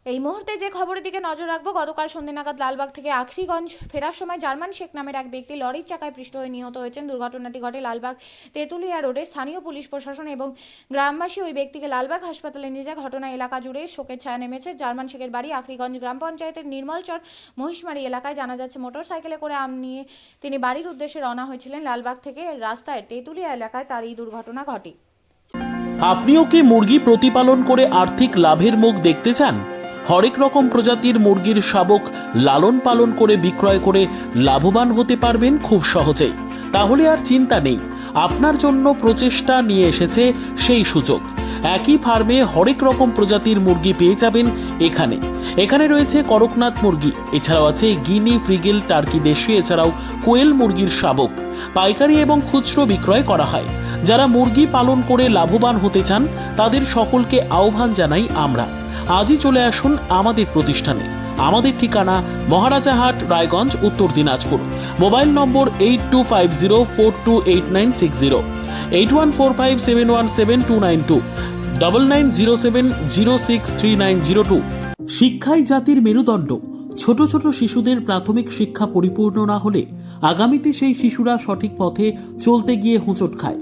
এই মুহূর্তে যে খবরের দিকে নজর রাখবো, গতকাল সন্ধ্যে নাগাদ লালবাগ থেকে আখরিগঞ্জ ফেরার সময় জার্মান শেখ নামের এক ব্যক্তি লরির চাকায় পৃষ্ঠ হয়ে নিহত হয়েছেন। দুর্ঘটনাটি ঘটে লালবাগ তেঁতুলিয়া রোডে। স্থানীয় পুলিশ প্রশাসন এবং গ্রামবাসী ওই ব্যক্তিকে লালবাগ হাসপাতালে নিয়ে যায়। ঘটনা এলাকা জুড়ে শোকের ছায়া নেমেছে। জার্মান শেখের বাড়ি আখরিগঞ্জ গ্রাম পঞ্চায়েতের নির্মলচর মহিষমারি এলাকায়। জানা যাচ্ছে মোটরসাইকেলে করে আম নিয়ে তিনি বাড়ির উদ্দেশ্যে রওনা হয়েছিলেন। লালবাগ থেকে রাস্তায় তেঁতুলিয়া এলাকায় তার এই দুর্ঘটনা ঘটে। আপনিও কি মুরগি প্রতিপালন করে আর্থিক লাভের মুখ দেখতে চান? হরেক রকম প্রজাতির মুরগির শাবক লালন পালন করে বিক্রয় করে লাভবান হতে পারবেন খুব সহজেই। তাহলে আর চিন্তা নেই, আপনার জন্য প্রচেষ্টা নিয়ে এসেছে সেই সুযোগ। একই ফার্মে হরেক রকম প্রজাতির মুরগি পেয়ে যাবেন এখানে রয়েছে করকনাথ মুরগি, এছাড়াও আছে গিনি, ফ্রিগেল, টার্কি দেশি, এছাড়াও কোয়েল মুরগির শাবক। পাইকারি এবং খুচরো বিক্রয় করা হয়। যারা মুরগি পালন করে লাভবান হতে চান তাদের সকলকে আহ্বান জানাই আমরা। আজই চলে আসুন আমাদের প্রতিষ্ঠানে। আমাদের ঠিকানা মহারাজাহাট, রায়গঞ্জ, উত্তর দিনাজপুর। মোবাইল নম্বর 8250428960, 8145717292, 9907063902। শিক্ষাই জাতির মেরুদণ্ড। ছোট ছোট শিশুদের প্রাথমিক শিক্ষা পরিপূর্ণ না হলে আগামীতে সেই শিশুরা সঠিক পথে চলতে গিয়ে হোঁচট খায়।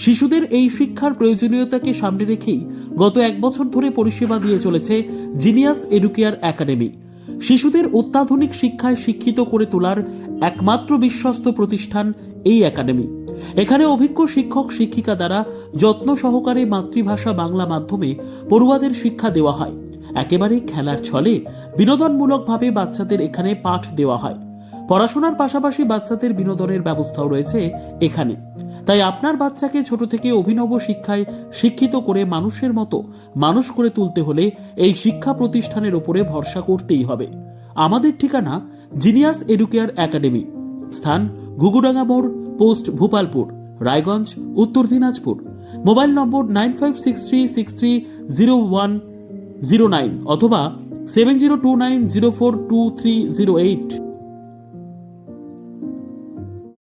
শিশুদের এই শিক্ষার প্রয়োজনীয়তাকে সামনে রেখেই গত 1 বছর ধরে পরিষেবা দিয়ে চলেছে জিনিয়াস এডুকেয়ার একাডেমি। শিশুদের অত্যাধুনিক শিক্ষায় শিক্ষিত করে তোলার একমাত্র বিশ্বস্ত প্রতিষ্ঠান এই একাডেমি। এখানে অভিজ্ঞ শিক্ষক শিক্ষিকা দ্বারা যত্ন সহকারে মাতৃভাষা বাংলা মাধ্যমে পড়ুয়াদের শিক্ষা দেওয়া হয়। একেবারে খেলার ছলে বিনোদনমূলকভাবে বাচ্চাদের এখানে পাঠ দেওয়া হয়। পড়াশোনার পাশাপাশি বাচ্চাদের বিনোদনের ব্যবস্থাও রয়েছে এখানে। তাই আপনার বাচ্চাকে ছোট থেকে অভিনব শিক্ষায় শিক্ষিত করে মানুষের মতো মানুষ করে তুলতে হলে এই শিক্ষা প্রতিষ্ঠানের উপরে ভরসা করতেই হবে। আমাদের ঠিকানা জিনিয়াস এডুকেয়ার একাডেমি, স্থান ঘুঘুডাঙ্গা মোড়, পোস্ট ভূপালপুর, রায়গঞ্জ, উত্তর দিনাজপুর। মোবাইল নম্বর 9563630109 অথবা 7029042308।